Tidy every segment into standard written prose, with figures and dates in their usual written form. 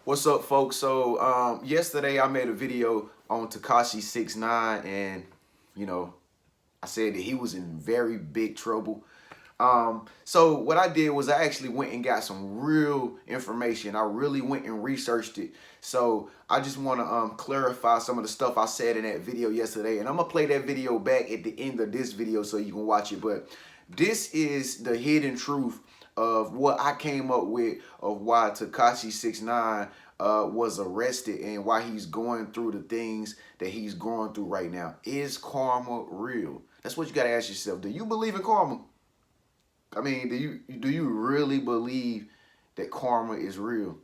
What's up, folks? So yesterday I made a video on TEKASHI69, and you know I said that he was in very big trouble. So what I did was I actually went and got some real information. I really went and researched it. So I just want to clarify some of the stuff I said in that video yesterday, and I'm gonna play that video back at the end of this video so you can watch it. But this is the hidden truth of what I came up with of why TEKASHI69 was arrested and why he's going through the things that he's going through right now. Is karma real? That's what you got to ask yourself. Do you believe in karma? I mean, do you really believe that karma is real?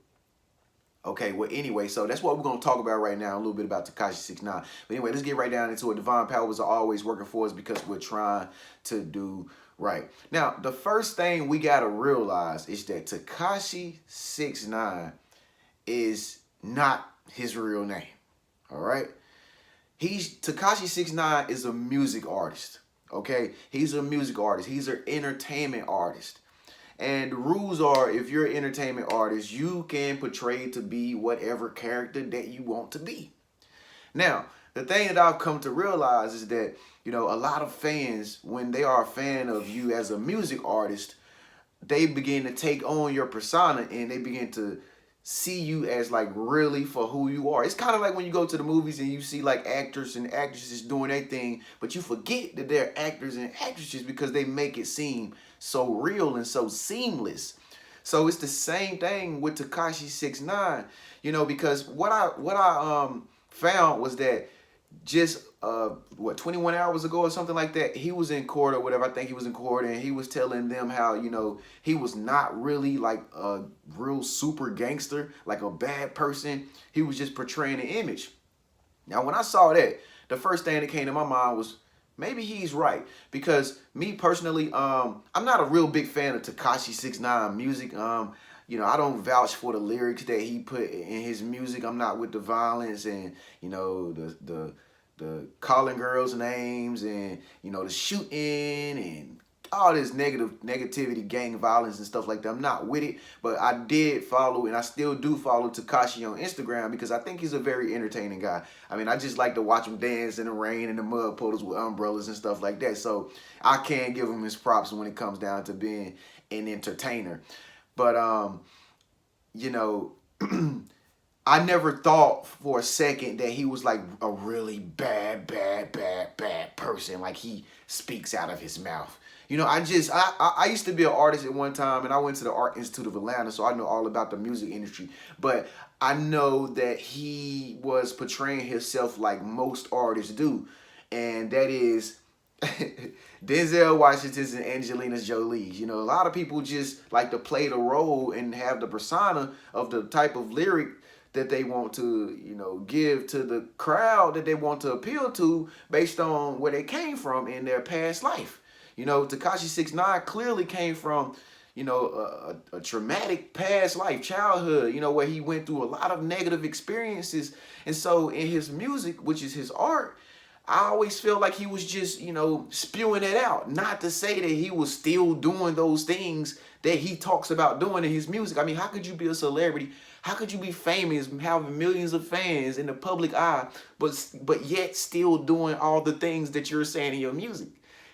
Okay, well, anyway, so that's what we're going to talk about right now, a little bit about TEKASHI69. But anyway, let's get right down into it. Divine powers are always working for us because we're trying to do right. Now, the first thing we got to realize is that TEKASHI69 is not his real name, all right? TEKASHI69 is a music artist, okay? He's a music artist. He's an entertainment artist. And the rules are, if you're an entertainment artist, you can portray to be whatever character that you want to be. Now, the thing that I've come to realize is that, a lot of fans, when they are a fan of you as a music artist, they begin to take on your persona and they begin to see you as like really for who you are. It's kind of like when you go to the movies and you see like actors and actresses doing their thing, but you forget that they're actors and actresses because they make it seem so real and so seamless. So it's the same thing with TEKASHI69, because what I found was that just 21 hours ago or something like that, he was in court or whatever. I think he was in court, and he was telling them how he was not really like a real super gangster, like a bad person. He was just portraying an image. Now when I saw that, the first thing that came to my mind was, maybe he's right. Because me personally, I'm not a real big fan of TEKASHI69 music. I don't vouch for the lyrics that he put in his music. I'm not with the violence and the calling girls names and the shooting and all this negativity, gang violence and stuff like that. I'm not with it, but I did follow, and I still do follow Tekashi on Instagram because I think he's a very entertaining guy. I mean, I just like to watch him dance in the rain and the mud puddles with umbrellas and stuff like that. So I can give him his props when it comes down to being an entertainer. But I never thought for a second that he was like a really bad person. Like he speaks out of his mouth. I used to be an artist at one time, and I went to the Art Institute of Atlanta, so I know all about the music industry. But I know that he was portraying himself like most artists do, and that is Denzel Washington's and Angelina Jolie's. A lot of people just like to play the role and have the persona of the type of lyric that they want to, give to the crowd that they want to appeal to based on where they came from in their past life. TEKASHI69 clearly came from, a traumatic past life, childhood, where he went through a lot of negative experiences. And so in his music, which is his art, I always feel like he was just, spewing it out. Not to say that he was still doing those things that he talks about doing in his music. I mean, how could you be a celebrity? How could you be famous, having millions of fans in the public eye, but yet still doing all the things that you're saying in your music?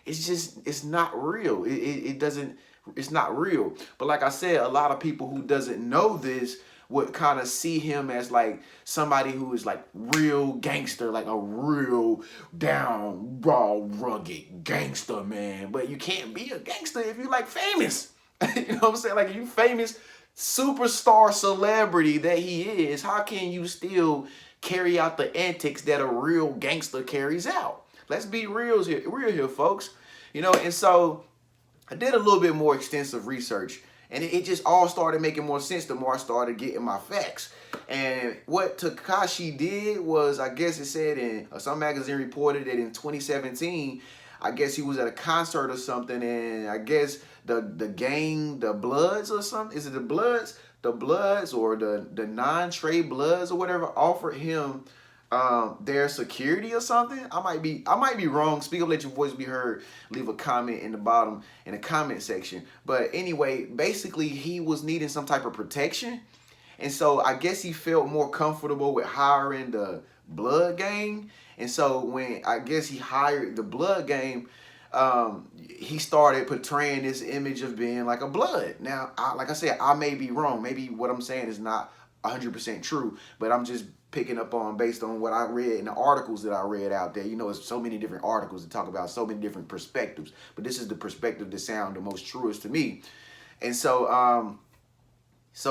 It's not real. It's not real. But like I said, a lot of people who doesn't know this would kind of see him as like somebody who is like real gangster, like a real down, raw, rugged gangster, man. But you can't be a gangster if you like famous. You know what I'm saying? Like if you famous superstar celebrity that he is, how can you still carry out the antics that a real gangster carries out? Let's be real here, folks. And so I did a little bit more extensive research, and it just all started making more sense the more I started getting my facts. And what Tekashi did was, I guess it said in some magazine reported that in 2017, I guess he was at a concert or something, and I guess the gang, the Bloods or something, is it the Bloods? The Bloods or the non-Trey Bloods or whatever offered him their security or something. I might be wrong. Speak up, let your voice be heard. Leave a comment in the bottom in the comment section. But anyway, basically he was needing some type of protection, And so I guess he felt more comfortable with hiring the Blood Gang. And so when I guess he hired the Blood Gang, he started portraying this image of being like a blood. Now, like I said, I may be wrong. Maybe what I'm saying is not 100% true, but I'm just picking up on based on what I read in the articles that I read out there. You know, it's so many different articles that talk about so many different perspectives, but this is the perspective that sound the most truest to me. And so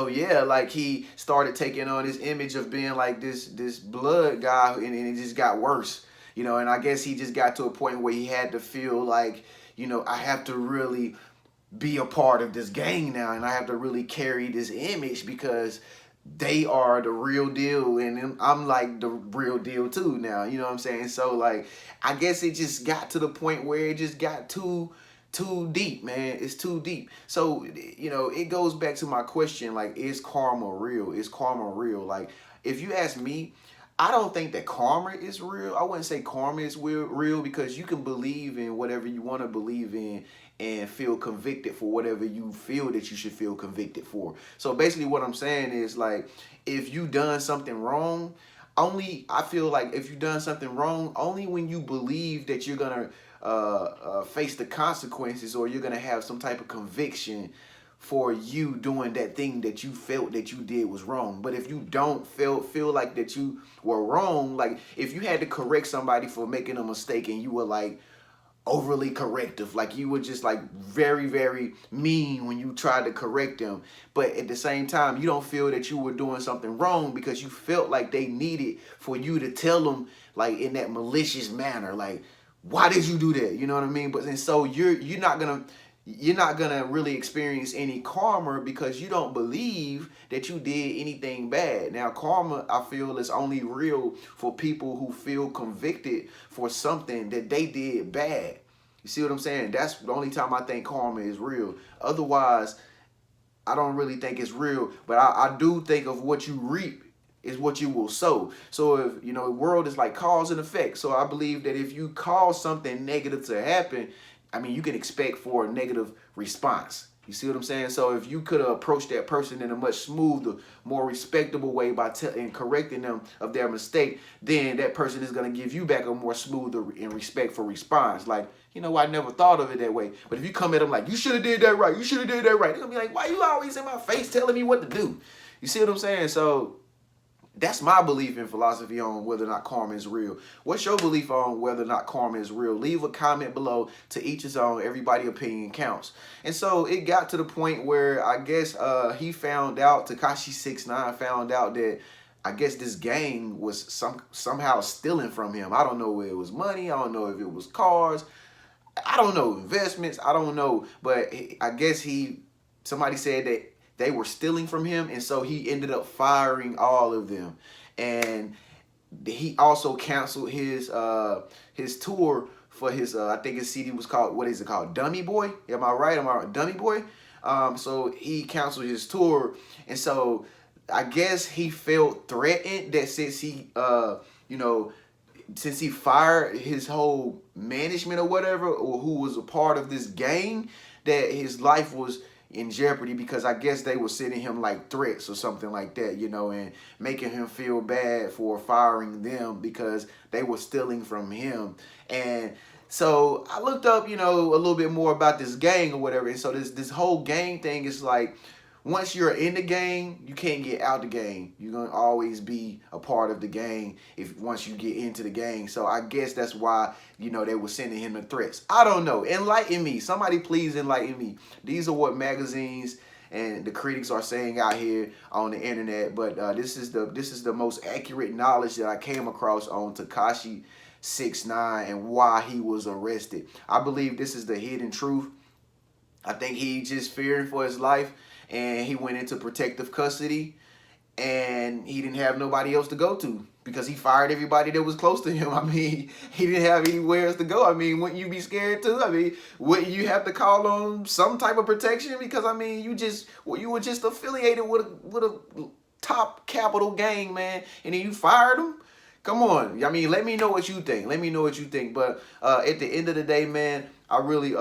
yeah, like he started taking on this image of being like this blood guy, and it just got worse, you know. And I guess he just got to a point where he had to feel like, you know, I have to really be a part of this gang now, and I have to really carry this image because they are the real deal, and I'm like the real deal too now. You know what I'm saying? So like, I guess it just got to the point where it just got too deep, man. It's too deep. So, you know, it goes back to my question, like, is karma real? Is karma real? Like, if you ask me, I don't think that karma is real. I wouldn't say karma is real because you can believe in whatever you want to believe in and feel convicted for whatever you feel that you should feel convicted for. So basically what I'm saying is, like, if you done something wrong, I feel like if you done something wrong, only when you believe that you're gonna face the consequences, or you're gonna have some type of conviction for you doing that thing that you felt that you did was wrong. But if you don't feel like that you were wrong, like if you had to correct somebody for making a mistake and you were like overly corrective, like you were just like very, very mean when you tried to correct them, but at the same time you don't feel that you were doing something wrong because you felt like they needed for you to tell them, like in that malicious manner, like, why did you do that? You know what I mean? But and so you're not gonna really experience any karma because you don't believe that you did anything bad. Now, karma, I feel, is only real for people who feel convicted for something that they did bad. You see what I'm saying? That's the only time I think karma is real. Otherwise, I don't really think it's real. But I do think of what you reap is what you will sow. So if, you know, the world is like cause and effect. So I believe that if you cause something negative to happen, I mean, you can expect for a negative response. You see what I'm saying? So if you could approach that person in a much smoother, more respectable way by and correcting them of their mistake, then that person is going to give you back a more smoother and respectful response. Like, you know, I never thought of it that way. But if you come at them like, you should have did that right, you should have did that right, they're going to be like, why you always in my face telling me what to do? You see what I'm saying? So that's my belief in philosophy on whether or not karma is real. What's your belief on whether or not karma is real? Leave a comment below. To each his own. Everybody's opinion counts. And so it got to the point where I guess he found out, TEKASHI69 found out that I guess this gang was somehow stealing from him. I don't know if it was money. I don't know if it was cars. I don't know, investments. I don't know. But I guess somebody said that they were stealing from him, and so he ended up firing all of them. And he also canceled his tour for his I think his CD was called, what is it called, Dummy Boy? Am I right? Dummy Boy? So he canceled his tour, and so I guess he felt threatened that since he you know, since he fired his whole management or whatever, or who was a part of this gang, that his life was in jeopardy, because I guess they were sending him like threats or something like that, you know, and making him feel bad for firing them because they were stealing from him. And so I looked up, you know, a little bit more about this gang or whatever. And so this whole gang thing is like, once you're in the gang, you can't get out the gang. You're going to always be a part of the gang once you get into the gang. So I guess that's why, you know, they were sending him the threats. I don't know. Enlighten me. Somebody please enlighten me. These are what magazines and the critics are saying out here on the internet. But this is the most accurate knowledge that I came across on TEKASHI69 and why he was arrested. I believe this is the hidden truth. I think he just fearing for his life, and he went into protective custody, and he didn't have nobody else to go to because he fired everybody that was close to him. I mean, he didn't have anywhere else to go. I mean, wouldn't you be scared too? I mean, wouldn't you have to call on some type of protection? Because I mean, you were just affiliated with a top capital gang, man, and then you fired him. Come on. I mean, let me know what you think. Let me know what you think. But at the end of the day, man, I really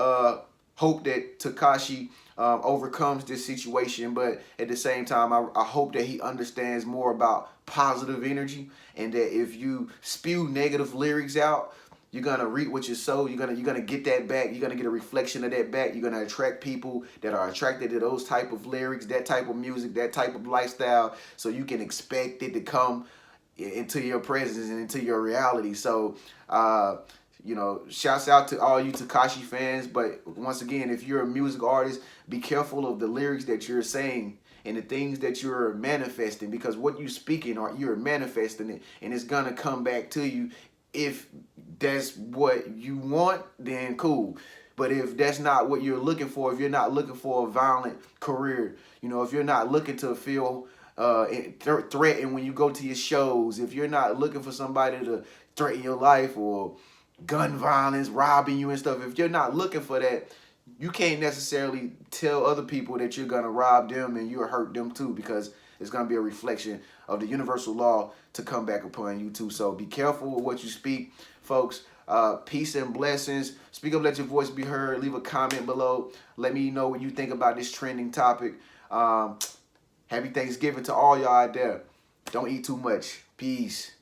hope that Tekashi overcomes this situation. But at the same time, I hope that he understands more about positive energy, and that if you spew negative lyrics out, you're gonna reap what you sow. You're gonna get that back. You're gonna get a reflection of that back. You're gonna attract people that are attracted to those type of lyrics, that type of music, that type of lifestyle. So you can expect it to come into your presence and into your reality. So you know, shouts out to all you Tekashi fans. But once again, if you're a music artist, be careful of the lyrics that you're saying and the things that you're manifesting, because what you're speaking, or you're manifesting it, and it's gonna come back to you. If that's what you want, then cool. But if that's not what you're looking for, if you're not looking for a violent career, you know, if you're not looking to feel threatened when you go to your shows, if you're not looking for somebody to threaten your life or gun violence, robbing you and stuff, if you're not looking for that, you can't necessarily tell other people that you're gonna rob them and you'll hurt them too, because it's gonna be a reflection of the universal law to come back upon you too. So be careful with what you speak, folks. Peace and blessings. Speak up, let your voice be heard. Leave a comment below. Let me know what you think about this trending topic. Happy Thanksgiving to all y'all out there. Don't eat too much. Peace.